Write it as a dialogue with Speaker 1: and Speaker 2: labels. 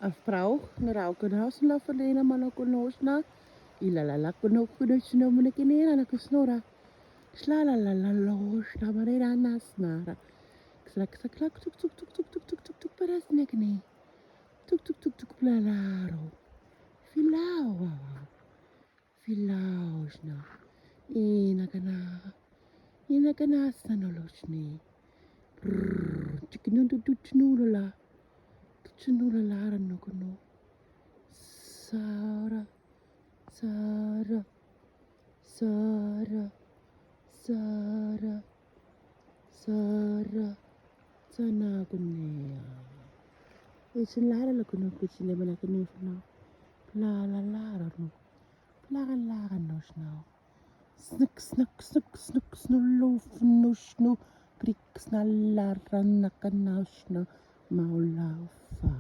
Speaker 1: Afrauch, naraukenhaus la verlena manakonosna, ilalala konokunosno munekinera nakusnora. Slalalalalosh, tamarera nasnara. Xlak xlak tuk tuk tuk tuk tuk tuk tuk tuk parasnekni. Tuk tuk tuk tuk plalaro. Filau. Filausna. Inakana. Inakana sanoloshni. Chikinundu tuchnula. Tuchnula lara nokono. Sara. Sara. Sara. Sara. Sara. Sana kunia. Isin lara la kuno kuchile bala kini fna. La la lara no. La lara no snow. Snook snook snook snook snullo fno sno. Krik snallara nakana sno. Maula fa.